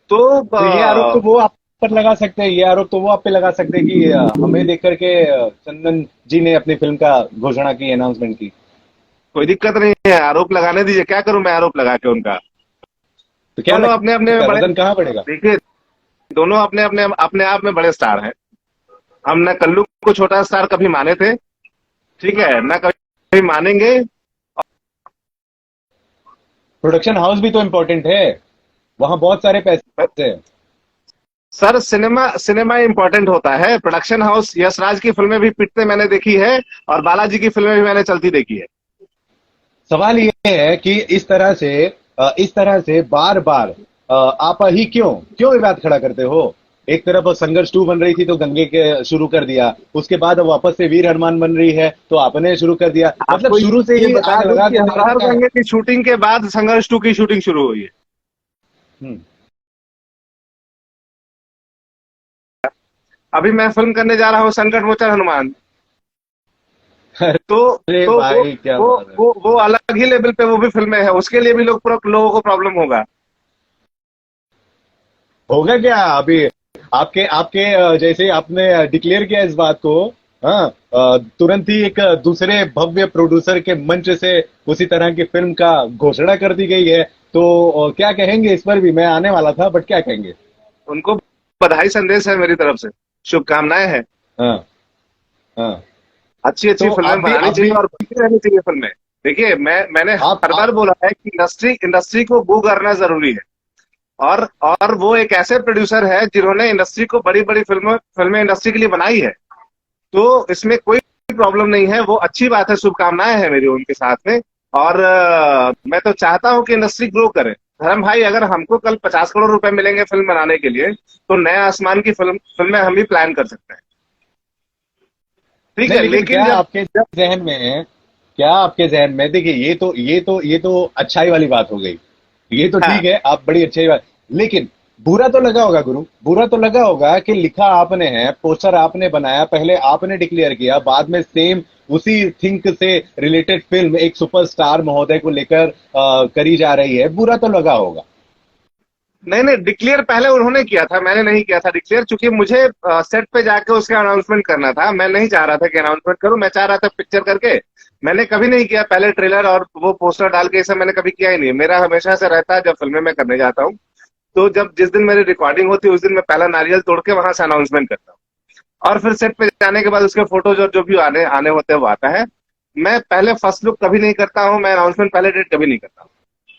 तो तो ये आरोप तो वो आप पर लगा सकते हैं, ये आरोप तो वो आप पे लगा सकते हैं कि हमें देख करके चंदन जी ने अपनी फिल्म का घोषणा की, अनाउंसमेंट की। कोई दिक्कत नहीं है, आरोप लगाने दीजिए, क्या करूं मैं आरोप लगा के उनका। तो क्या दोनों अपने अपने लगता में है बड़े, वजन कहाँ पड़ेगा? देखिए, दोनों अपने अपने अपने आप में बड़े स्टार हैं। हम न कल्लू को छोटा स्टार कभी माने थे, ठीक है, न कभी मानेंगे। प्रोडक्शन हाउस भी तो इम्पोर्टेंट है, वहां बहुत सारे पैसे हैं। सर, सिनेमा सिनेमा इंपॉर्टेंट होता है, प्रोडक्शन हाउस यश राज की फिल्में भी पिटते मैंने देखी है, और बालाजी की फिल्में भी मैंने चलती देखी है। सवाल ये है कि इस तरह से बार बार आप ही क्यों क्यों ये बात खड़ा करते हो? एक तरफ संघर्ष 2 बन रही थी तो गंगे के शुरू कर दिया, उसके बाद अब वापस से वीर हनुमान बन रही है तो आपने शुरू कर दिया। मतलब आपको शुरू से ये ही बता आग दूं लगा कि देने हर का हर क्या है? गंगे की शूटिंग के बाद संघर्ष 2 की शूटिंग शुरू हुई है। हम्म। अभी मैं फिल्म करने जा रहा हूँ संकट मोचन हनुमान। तो अरे तो भाई क्या वो बात है! वो अलग ही लेवल पे वो भी फिल्में है, उसके लिए भी लोगों को प्रॉब्लम होगा। होगा क्या अभी? आपके आपके जैसे आपने डिक्लेयर किया इस बात को, हाँ, तुरंत ही एक दूसरे भव्य प्रोड्यूसर के मंच से उसी तरह की फिल्म का घोषणा कर दी गई है। तो क्या कहेंगे इस पर भी? मैं आने वाला था, बट क्या कहेंगे? उनको बधाई संदेश है मेरी तरफ से, शुभकामनाएं हैं। हाँ, हाँ। अच्छी अच्छी तो फिल्में बनानी आप चाहिए भी और बनती रहनी चाहिए फिल्में। देखिए, मैंने हर आप बार बोला है कि इंडस्ट्री इंडस्ट्री को बू करना जरूरी है। और वो एक ऐसे प्रोड्यूसर है जिन्होंने इंडस्ट्री को बड़ी बड़ी फिल्में फिल्में इंडस्ट्री के लिए बनाई है। तो इसमें कोई प्रॉब्लम नहीं है, वो अच्छी बात है, शुभकामनाएं हैं मेरी उनके साथ में। और मैं तो चाहता हूं कि इंडस्ट्री ग्रो करे। धर्म भाई, अगर हमको कल 50 करोड़ रुपए मिलेंगे फिल्म बनाने के लिए, तो नया आसमान की फिल्में हम ही प्लान कर सकते हैं। ठीक नहीं, है, लेकिन लेकिन क्या जब आपके जब जहन में, क्या आपके जहन में, देखिए ये तो अच्छाई वाली बात हो गई। ये तो हाँ, ठीक है, आप बड़ी अच्छी बात। लेकिन बुरा तो लगा होगा गुरु, बुरा तो लगा होगा कि लिखा आपने है, पोस्टर आपने बनाया, पहले आपने डिक्लेयर किया, बाद में सेम उसी थिंक से रिलेटेड फिल्म एक सुपरस्टार महोदय को लेकर करी जा रही है। बुरा तो लगा होगा। नहीं नहीं, डिक्लेयर पहले उन्होंने किया था, मैंने नहीं किया था डिक्लेयर, क्योंकि मुझे सेट पे जाके उसका अनाउंसमेंट करना था। मैं नहीं चाह रहा था कि अनाउंसमेंट करूं, मैं चाह रहा था पिक्चर करके। मैंने कभी नहीं किया पहले ट्रेलर और वो पोस्टर डाल के, ये सब मैंने कभी किया ही नहीं। मेरा हमेशा से रहता है, जब फिल्में मैं करने जाता हूँ, तो जब जिस दिन मेरी रिकॉर्डिंग होती है उस दिन मैं पहला नारियल तोड़ के वहां से अनाउंसमेंट करता हूँ। और फिर सेट पे जाने के बाद उसके फोटोज और जो भी आने आने होते हैं वो आता है। मैं पहले फर्स्ट लुक कभी नहीं करता हूँ, मैं अनाउंसमेंट पहले डेट कभी नहीं करता हूँ।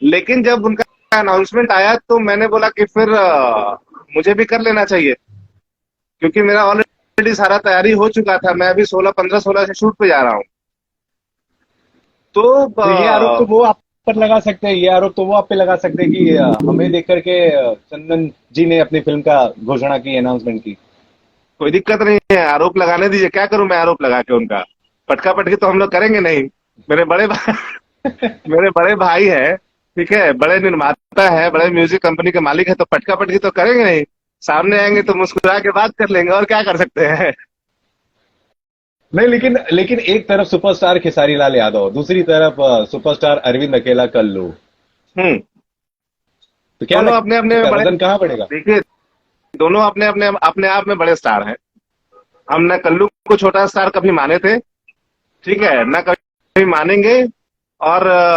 लेकिन जब उनका अनाउंसमेंट आया तो मैंने बोला कि फिर मुझे भी कर लेना चाहिए, क्योंकि मेरा ऑलरेडी सारा तैयारी हो चुका था। मैं अभी 16 15 16 से शूट पे जा रहा हूँ। तो तो ये आरोप तो वो आप पर लगा सकते हैं, ये आरोप तो वो आप पे लगा सकते हैं कि हमें देख करके चंदन जी ने अपनी फिल्म का घोषणा की, अनाउंसमेंट की। कोई दिक्कत नहीं है, आरोप लगाने दीजिए, क्या करूं मैं आरोप लगा के उनका। पटका पटकी तो हम लोग करेंगे नहीं। मेरे बड़े भाई मेरे बड़े भाई है, ठीक है, बड़े निर्माता है, बड़े म्यूजिक कंपनी के मालिक है, तो पटका पटकी तो करेंगे नहीं। सामने आएंगे तो मुस्कुरा के बात कर लेंगे, और क्या कर सकते हैं। नहीं, लेकिन लेकिन एक तरफ सुपरस्टार खेसारी लाल यादव, दूसरी तरफ सुपरस्टार अरविंद अकेला कल्लू। हम्म। तो क्या दोनों अपने अपने लगता में है बड़े, वजन कहाँ पड़ेगा? देखिए, दोनों अपने अपने अपने आप में बड़े स्टार हैं। हम न कल्लू को छोटा स्टार कभी माने थे, ठीक है, न कभी मानेंगे। और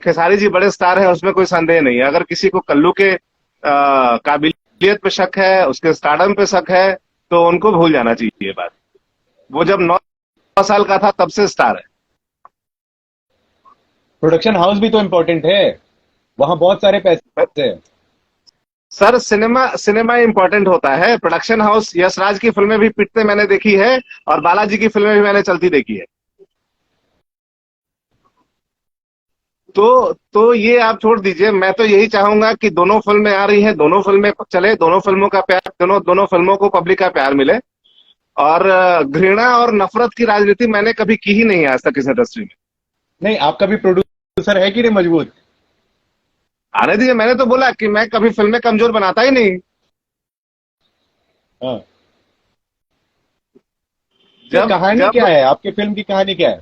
खेसारी जी बड़े स्टार हैं, उसमें कोई संदेह नहीं है। अगर किसी को कल्लू के काबिलियत पे शक है, उसके स्टारडम पे शक है, तो उनको भूल जाना चाहिए ये बात। वो जब 9 साल का था तब से स्टार है। प्रोडक्शन हाउस भी तो इम्पोर्टेंट है, वहां बहुत सारे पैसे हैं। सर, सिनेमा सिनेमा इंपॉर्टेंट होता है, प्रोडक्शन हाउस यश राज की फिल्में भी पिटते मैंने देखी है, और बालाजी की फिल्में भी मैंने चलती देखी है। तो ये आप छोड़ दीजिए। मैं तो यही चाहूंगा कि दोनों फिल्में आ रही हैं, दोनों फिल्में चले, दोनों फिल्मों का प्यार, दोनों दोनों फिल्मों को पब्लिक का प्यार मिले। और घृणा और नफरत की राजनीति मैंने कभी की ही नहीं है आज तक इस इंडस्ट्री में। नहीं, आपका भी प्रोड्यूसर है कि नहीं मजबूत? आने दीजिए, मैंने तो बोला कि मैं कभी फिल्में कमजोर बनाता ही नहीं। हाँ। तो जब कहानी क्या जब है, आपकी फिल्म की कहानी क्या है?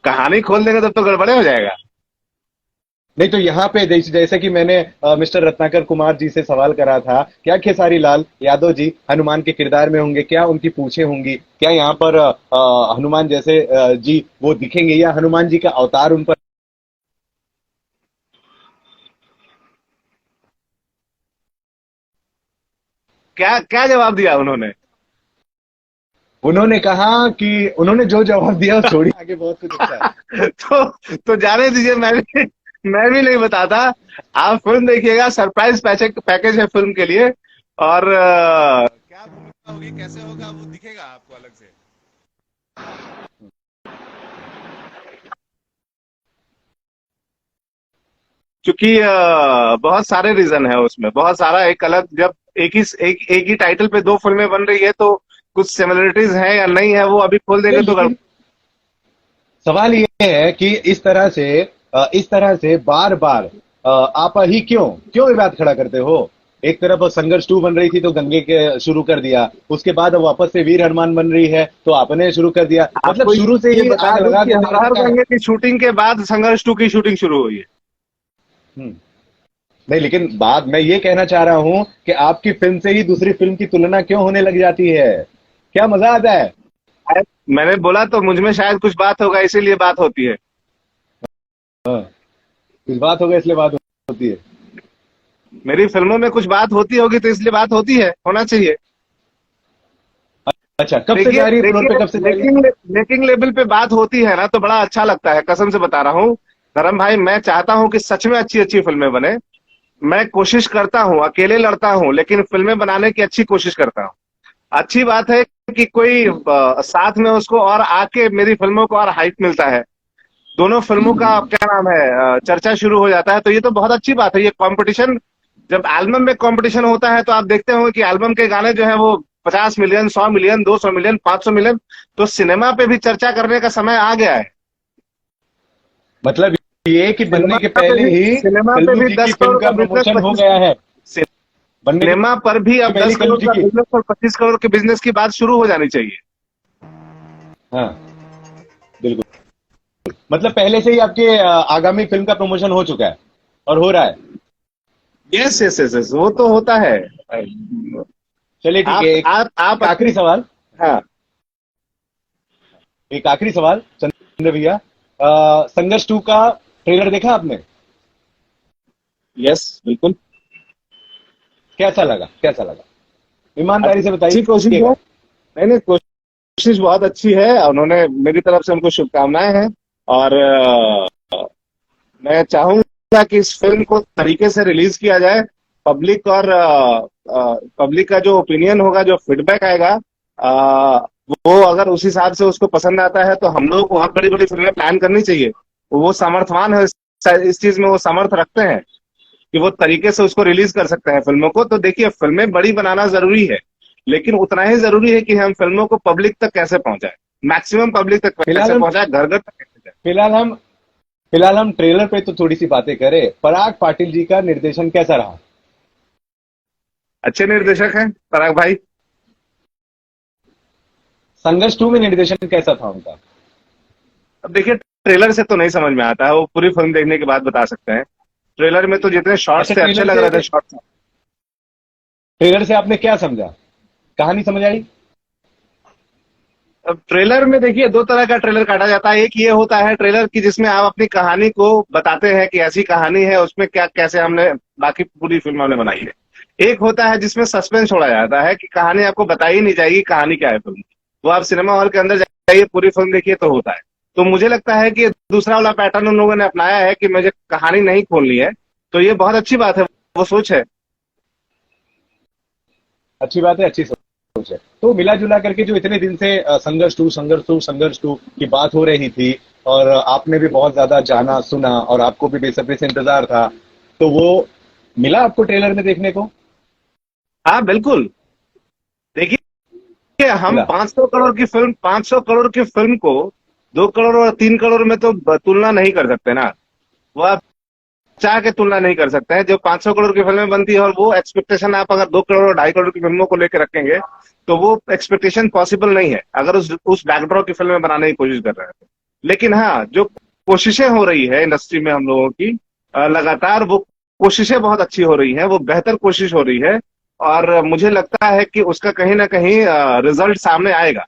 कहानी खोल देंगे तब तो गड़बड़े हो जाएगा। नहीं तो यहाँ पे जैसे कि मैंने मिस्टर रत्नाकर कुमार जी से सवाल करा था, क्या खेसारी लाल यादव जी हनुमान के किरदार में होंगे, क्या उनकी पूंछें होंगी, क्या यहाँ पर हनुमान जैसे जी वो दिखेंगे, या हनुमान जी का अवतार उन पर। क्या क्या जवाब दिया उन्होंने? उन्होंने कहा कि उन्होंने जो जवाब दिया वो छोड़िए, आगे बहुत कुछ अच्छा है। तो जाने दीजिए, मैं भी नहीं बताता। आप फिल्म देखिएगा, सरप्राइज पैकेज पैकेज है फिल्म के लिए। और क्या भूमिका होगी, कैसे होगा, वो दिखेगा आपको अलग से। क्योंकि बहुत सारे रीजन है उसमें, बहुत सारा। एक अलग, जब एक ही टाइटल पे दो फिल्में बन रही है तो कुछ सिमिलरिटीज है या नहीं है, वो अभी खोल देंगे तो लेकिन सवाल ये है कि इस तरह से बार बार आप ही क्यों क्यों ये बात खड़ा करते हो। एक तरफ संघर्ष 2 बन रही थी तो गंगे के शुरू कर दिया, उसके बाद अब वापस से वीर हनुमान बन रही है तो आपने शुरू कर दिया, मतलब आपको शुरू से ये ही बता आग दूं लगा कि देने हर का हर क्या है। गंगे की शूटिंग के बाद संघर्ष 2 की शूटिंग शुरू हुई है। हम्म, नहीं लेकिन बात मैं ये कहना चाह रहा हूं कि आपकी फिल्म से ही दूसरी फिल्म की तुलना क्यों होने लग जाती है, क्या मजा आता है। शायद मैंने बोला तो मुझ में शायद कुछ बात होगा, इसीलिए बात होती है। हाँ, कुछ बात होगा इसलिए बात होती है। मेरी फिल्मों में कुछ बात होती होगी तो इसलिए बात होती है, होना चाहिए। अच्छा, कब से देखिए जा रही है फ्लोर पे, देखिए, कब से जा रही है। लेकिन लेवल पे बात होती है ना तो बड़ा अच्छा लगता है, कसम से बता रहा हूँ। धर्म भाई, मैं चाहता हूँ कि सच में अच्छी अच्छी फिल्में बने। मैं कोशिश करता हूँ, अकेले लड़ता हूँ, लेकिन फिल्में बनाने की अच्छी कोशिश करता हूँ। अच्छी बात है कि कोई साथ में उसको और आके मेरी फिल्मों को और हाइप मिलता है। दोनों फिल्मों का क्या नाम है, चर्चा शुरू हो जाता है, तो ये तो बहुत अच्छी बात है। ये कंपटीशन, जब एल्बम में कंपटीशन होता है तो आप देखते होंगे कि एल्बम के गाने जो है वो 50 मिलियन, 100 मिलियन, 200 मिलियन, 500 मिलियन। तो सिनेमा पे भी चर्चा करने का समय आ गया है। मतलब ये कि बनने के पहले ही सिनेमा पे कल्लू भी जी की दस फिल्म करोड़ का का बिजनेस, प्रमोशन हो 25, गया है। बनने के सिनेमा पर भी अब पहले ही 10 कल्लू करोड़ जी का की। बिजनेस और 25 करोड़ के बिजनेस की बात शुरू हो जानी चाहिए। हाँ, बिल्कुल। मतलब पहले से ही आपके आगामी फिल्म का प्रमोशन हो चुका है और हो रहा है। यस यस यस यस, वो तो होता है। चलिए ठीक है, आप एक आखिरी सवाल। हाँ। एक आखिरी सवाल चंद्र भैया, संघर्ष 2 का ट्रेलर देखा आपने, यस, बिल्कुल। कैसा लगा, कैसा लगा, ईमानदारी से अच्छी कोशिश है। बताइएगा। नहीं नहीं, कोशिश बहुत अच्छी है। उन्होंने, मेरी तरफ से उनको शुभकामनाएं हैं। और मैं चाहूंगा कि इस फिल्म को तरीके से रिलीज किया जाए। पब्लिक और पब्लिक का जो ओपिनियन होगा, जो फीडबैक आएगा, वो अगर उस हिसाब से उसको पसंद आता है तो हम लोग को और बड़ी बड़ी फिल्में प्लान करनी चाहिए। वो समर्थवान है इस चीज में, वो समर्थ रखते हैं कि वो तरीके से उसको रिलीज कर सकते हैं फिल्मों को। तो देखिए, फिल्में बड़ी बनाना जरूरी है, लेकिन उतना ही जरूरी है कि हम फिल्मों को पब्लिक तक कैसे पहुंचाए, मैक्सिमम पब्लिक तक फिलहाल कैसे हम पहुंचाए, घर घर तक कैसे जाए। फिलहाल हम फिलहाल हम ट्रेलर पे तो थोड़ी सी बातें करें। पराग पाटिल जी का निर्देशन कैसा रहा। अच्छे निर्देशक हैं पराग भाई। संघर्ष 2 में निर्देशन कैसा था उनका। अब देखिए, ट्रेलर से तो नहीं समझ में आता है, वो पूरी फिल्म देखने के बाद बता सकते हैं। ट्रेलर में तो जितने अच्छा, शॉर्ट्स थे अच्छे लग रहे थे शॉर्ट्स। ट्रेलर से आपने क्या समझा, कहानी समझ आई। अब ट्रेलर में देखिए, दो तरह का ट्रेलर काटा जाता है। एक ये होता है ट्रेलर की जिसमें आप अपनी कहानी को बताते हैं कि ऐसी कहानी है, उसमें क्या कैसे हमने बाकी पूरी फिल्म हमने बनाई है। एक होता है जिसमें सस्पेंस छोड़ा जाता है कि कहानी आपको बताई नहीं जाएगी, कहानी क्या है फिल्म की। वो आप सिनेमा हॉल के अंदर जाइए, पूरी फिल्म देखिए तो होता है। तो मुझे लगता है कि दूसरा वाला पैटर्न उन लोगों ने अपनाया है कि मुझे कहानी नहीं खोलनी है। तो ये बहुत अच्छी बात है, वो सोच है। अच्छी बात है, अच्छी सोच है। तो मिला जुला करके जो इतने दिन से संघर्ष 2 की बात हो रही थी, और आपने भी बहुत ज्यादा जाना सुना और आपको भी बेसब्री से इंतजार था, तो वो मिला आपको ट्रेलर में देखने को। हाँ बिल्कुल। देखिए, हम मिला। 500 करोड़ की फिल्म, 500 करोड़ की फिल्म को 2 करोड़ और 3 करोड़ में तो तुलना नहीं कर सकते ना। वो आप चाह के तुलना नहीं कर सकते हैं। जो 500 करोड़ की फिल्में बनती है और वो एक्सपेक्टेशन आप अगर 2 करोड़ और 2.5 करोड़ की फिल्मों को लेकर रखेंगे तो वो एक्सपेक्टेशन पॉसिबल नहीं है, अगर उस बैकड्रॉप की फिल्में बनाने की कोशिश कर रहे हैं तो। लेकिन हाँ, जो कोशिशें हो रही है इंडस्ट्री में हम लोगों की, लगातार वो कोशिशें बहुत अच्छी हो रही हैं, वो बेहतर कोशिश हो रही है, और मुझे लगता है कि उसका कहीं ना कहीं रिजल्ट सामने आएगा।